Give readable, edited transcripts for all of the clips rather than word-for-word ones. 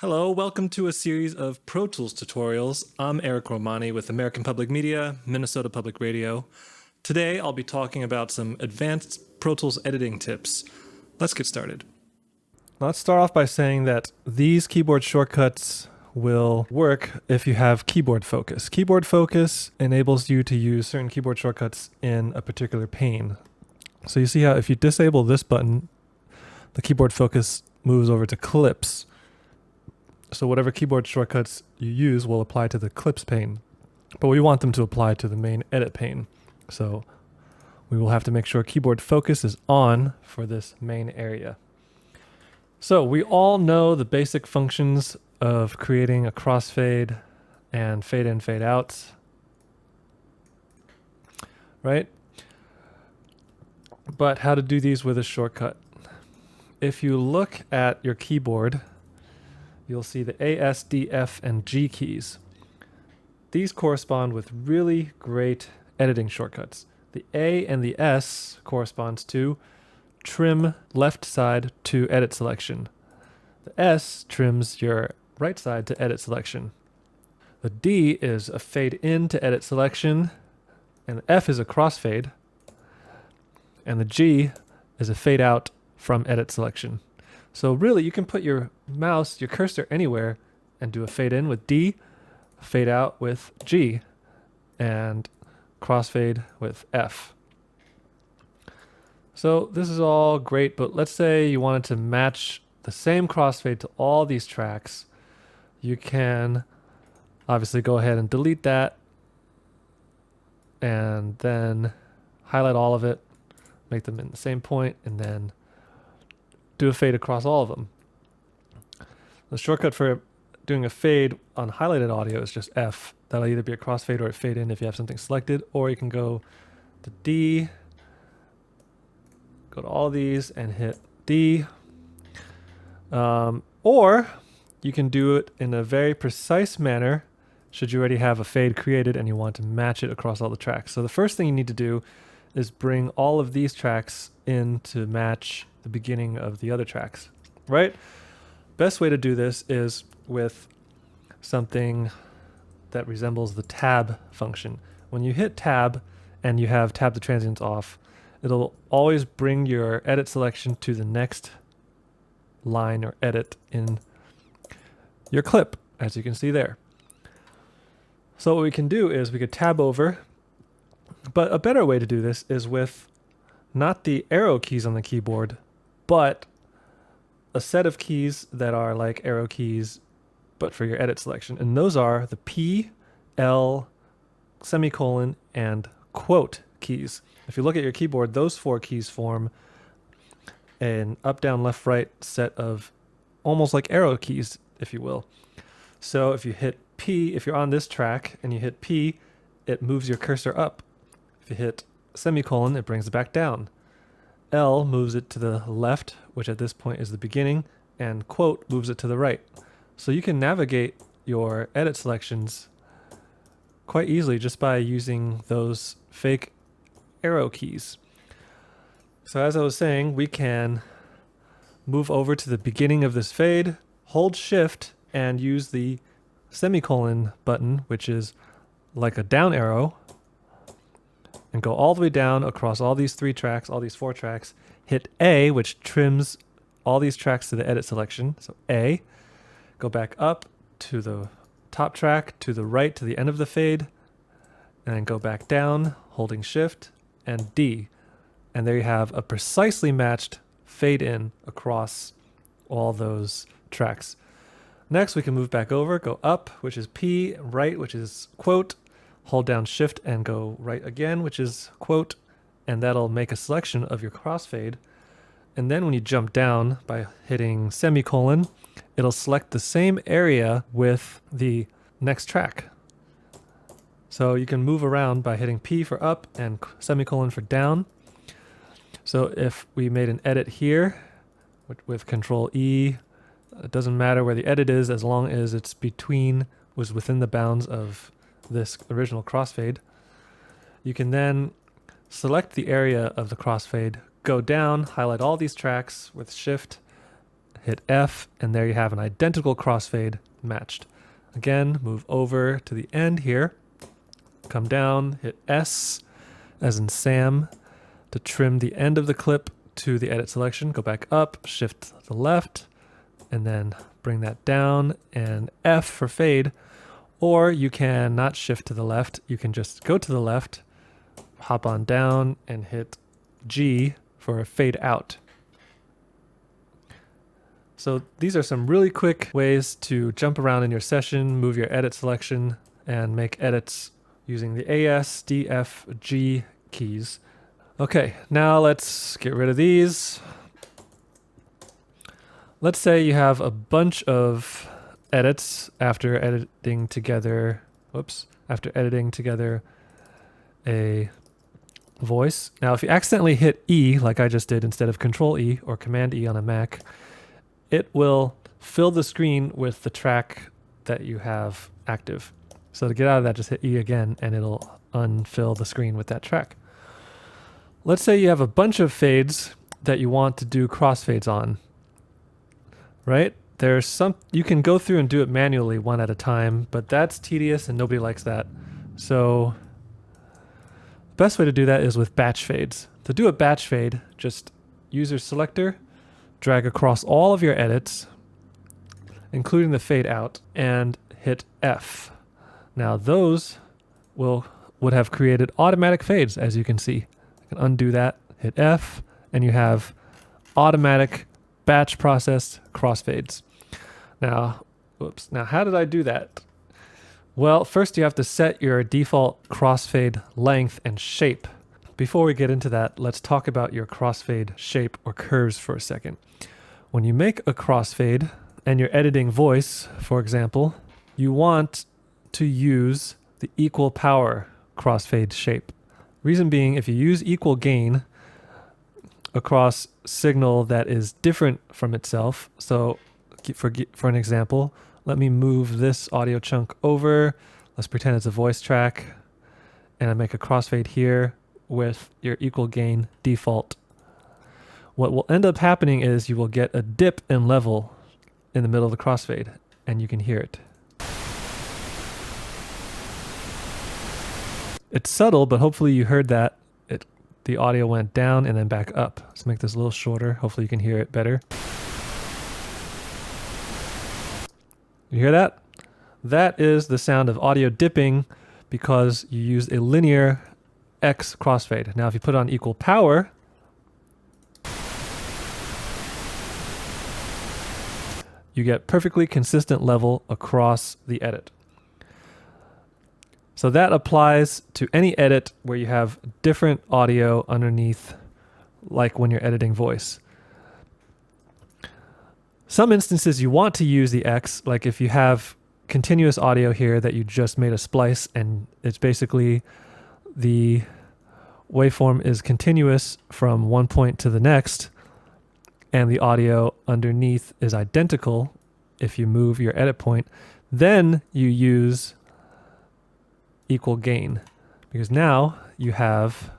Hello, welcome to a series of Pro Tools tutorials. I'm Eric Romani with American Public Media, Minnesota Public Radio. Today I'll be talking about some advanced Pro Tools editing tips. Let's get started. Let's start off by saying that these keyboard shortcuts will work if you have keyboard focus. Keyboard focus enables you to use certain keyboard shortcuts in a particular pane. So you see how if you disable this button, the keyboard focus moves over to clips. So whatever keyboard shortcuts you use will apply to the clips pane, but we want them to apply to the main edit pane. So we will have to make sure keyboard focus is on for this main area. So we all know the basic functions of creating a crossfade and fade in, fade out, right? But how to do these with a shortcut. If you look at your keyboard, you'll see the A, S, D, F, and G keys. These correspond with really great editing shortcuts. The A and the S corresponds to trim left side to edit selection. The S trims your right side to edit selection. The D is a fade in to edit selection, and the F is a crossfade, and the G is a fade out from edit selection. So really, you can put your mouse, your cursor anywhere and do a fade in with D, fade out with G, and crossfade with F. So this is all great, but let's say you wanted to match the same crossfade to all these tracks. You can obviously go ahead and delete that and then highlight all of it, make them in the same point, and then do a fade across all of them. The shortcut for doing a fade on highlighted audio is just F. That'll either be a crossfade or a fade in if you have something selected, or you can go to D, go to all these and hit D. Or you can do it in a very precise manner should you already have a fade created and you want to match it across all the tracks. So the first thing you need to do is bring all of these tracks in to match the beginning of the other tracks, right? Best way to do this is with something that resembles the tab function. When you hit tab and you have tab the transients off, it'll always bring your edit selection to the next line or edit in your clip, as you can see there. So what we can do is we could tab over, but a better way to do this is with not the arrow keys on the keyboard, but a set of keys that are like arrow keys, but for your edit selection. And those are the P, L, semicolon, and quote keys. If you look at your keyboard, those four keys form an up, down, left, right set of almost like arrow keys, if you will. So if you hit P, if you're on this track and you hit P, it moves your cursor up. If you hit semicolon, it brings it back down. L moves it to the left, which at this point is the beginning, and quote moves it to the right. So you can navigate your edit selections quite easily just by using those fake arrow keys. So as I was saying, we can move over to the beginning of this fade, hold shift, and use the semicolon button, which is like a down arrow, and go all the way down across all these three tracks, all these four tracks. Hit A, which trims all these tracks to the edit selection. So A, go back up to the top track, to the right, to the end of the fade, and then go back down, holding shift, and D. And there you have a precisely matched fade in across all those tracks. Next, we can move back over, go up, which is P, right, which is quote, hold down shift and go right again, which is quote, and that'll make a selection of your crossfade. And then when you jump down by hitting semicolon, it'll select the same area with the next track. So you can move around by hitting P for up and semicolon for down. So if we made an edit here with Control E, it doesn't matter where the edit is as long as it's was within the bounds of this original crossfade. You can then select the area of the crossfade, go down, highlight all these tracks with shift, hit F, and there you have an identical crossfade matched. Again, move over to the end here, come down, hit S as in Sam to trim the end of the clip to the edit selection. Go back up, shift to the left, and then bring that down, and F for fade. Or you can not shift to the left, you can just go to the left, hop on down, and hit G for a fade out. So these are some really quick ways to jump around in your session, move your edit selection, and make edits using the AS, D, F, G keys. Okay, now let's get rid of these. Let's say you have a bunch of edits after editing together, after editing together a voice. Now, if you accidentally hit E, like I just did, instead of Control E or Command E on a Mac, it will fill the screen with the track that you have active. So to get out of that, just hit E again, and it'll unfill the screen with that track. Let's say you have a bunch of fades that you want to do crossfades on, right? You can go through and do it manually one at a time, but that's tedious and nobody likes that. So the best way to do that is with batch fades. To do a batch fade, just use your selector, drag across all of your edits, including the fade out, and hit F. Now those would have created automatic fades, as you can see. I can undo that, hit F, and you have automatic batch processed crossfades. Now, now how did I do that? Well, first you have to set your default crossfade length and shape. Before we get into that, let's talk about your crossfade shape or curves for a second. When you make a crossfade and you're editing voice, for example, you want to use the equal power crossfade shape. Reason being, if you use equal gain across signal that is different from itself, so for an example, let me move this audio chunk over. Let's pretend it's a voice track, and I make a crossfade here with your equal gain default. What will end up happening is you will get a dip in level in the middle of the crossfade, and you can hear it. It's subtle, but hopefully you heard that. The audio went down and then back up. Let's make this a little shorter. Hopefully you can hear it better. You hear that? That is the sound of audio dipping because you used a linear X crossfade. Now if you put it on equal power, you get perfectly consistent level across the edit. So that applies to any edit where you have different audio underneath, like when you're editing voice. Some instances you want to use the X, like if you have continuous audio here that you just made a splice and it's basically the waveform is continuous from one point to the next and the audio underneath is identical if you move your edit point, then you use equal gain, because now you have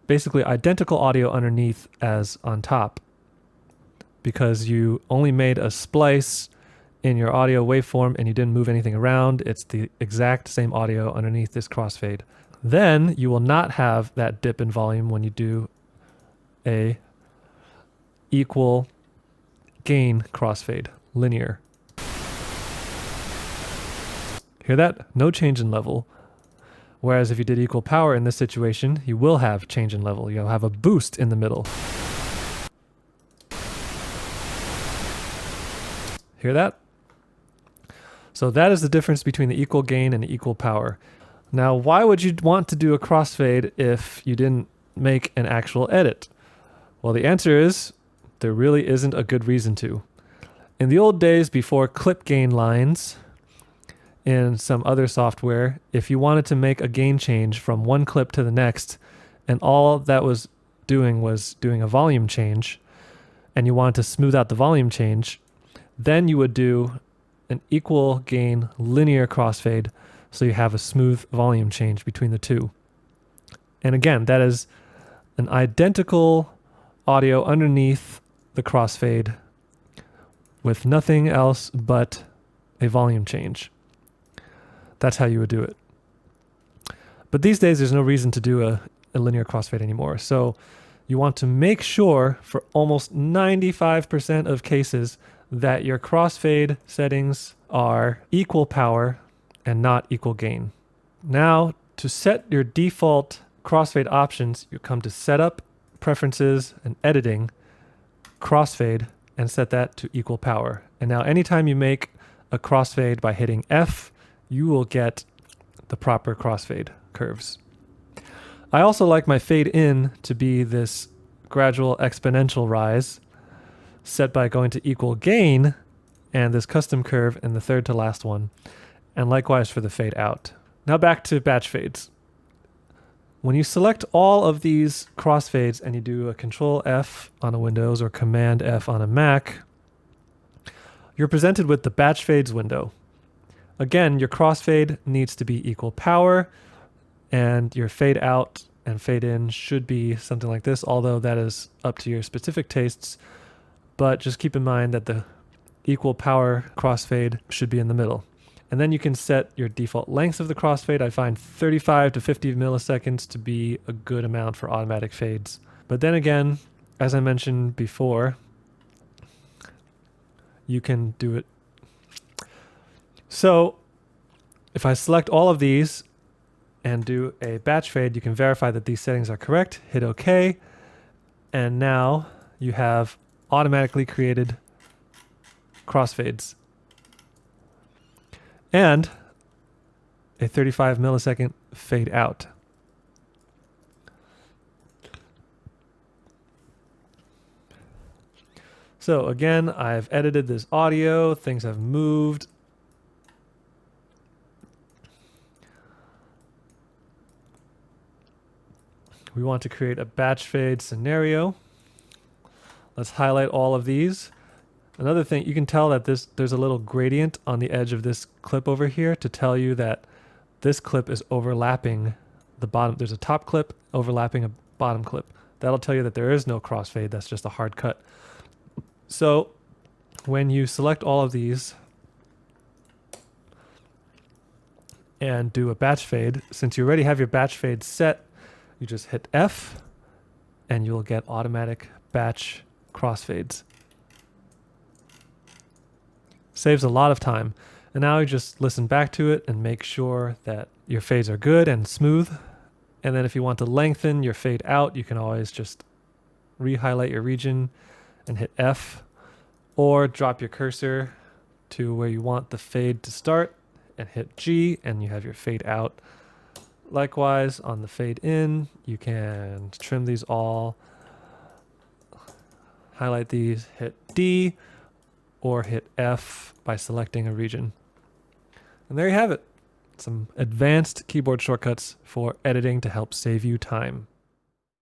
basically identical audio underneath as on top, because you only made a splice in your audio waveform and you didn't move anything around. It's the exact same audio underneath this crossfade. Then you will not have that dip in volume when you do a equal gain crossfade, linear. Hear that? No change in level. Whereas if you did equal power in this situation, you will have change in level. You'll have a boost in the middle. Hear that? So that is the difference between the equal gain and the equal power. Now, why would you want to do a crossfade if you didn't make an actual edit? Well, the answer is there really isn't a good reason to. In the old days, before clip gain lines, in some other software, if you wanted to make a gain change from one clip to the next, and all that was doing a volume change, and you wanted to smooth out the volume change, then you would do an equal gain linear crossfade, so you have a smooth volume change between the two. And again, that is an identical audio underneath the crossfade with nothing else but a volume change. That's how you would do it. But these days, there's no reason to do a linear crossfade anymore. So you want to make sure for almost 95% of cases that your crossfade settings are equal power and not equal gain. Now, to set your default crossfade options, you come to Setup, Preferences, and Editing, Crossfade, and set that to equal power. And now anytime you make a crossfade by hitting F, you will get the proper crossfade curves. I also like my fade in to be this gradual exponential rise set by going to equal gain and this custom curve in the third to last one, and likewise for the fade out. Now back to batch fades. When you select all of these crossfades and you do a Control F on a Windows or Command F on a Mac, you're presented with the batch fades window. Again, your crossfade needs to be equal power, and your fade out and fade in should be something like this, although that is up to your specific tastes. But just keep in mind that the equal power crossfade should be in the middle. And then you can set your default length of the crossfade. I find 35 to 50 milliseconds to be a good amount for automatic fades. But then again, as I mentioned before, you can do it. So if I select all of these and do a batch fade, you can verify that these settings are correct, hit OK, and now you have automatically created crossfades and a 35 millisecond fade out. So again, I've edited this audio, things have moved. We want to create a batch fade scenario. Let's highlight all of these. Another thing, you can tell that there's a little gradient on the edge of this clip over here to tell you that this clip is overlapping the bottom. There's a top clip overlapping a bottom clip. That'll tell you that there is no crossfade. That's just a hard cut. So when you select all of these and do a batch fade, since you already have your batch fade set, you just hit F and you'll get automatic batch crossfades. Saves a lot of time. And now you just listen back to it and make sure that your fades are good and smooth. And then if you want to lengthen your fade out, you can always just re-highlight your region and hit F, or drop your cursor to where you want the fade to start and hit G, and you have your fade out. Likewise, on the fade in, you can trim these all, highlight these, hit D, or hit F by selecting a region. And there you have it. Some advanced keyboard shortcuts for editing to help save you time.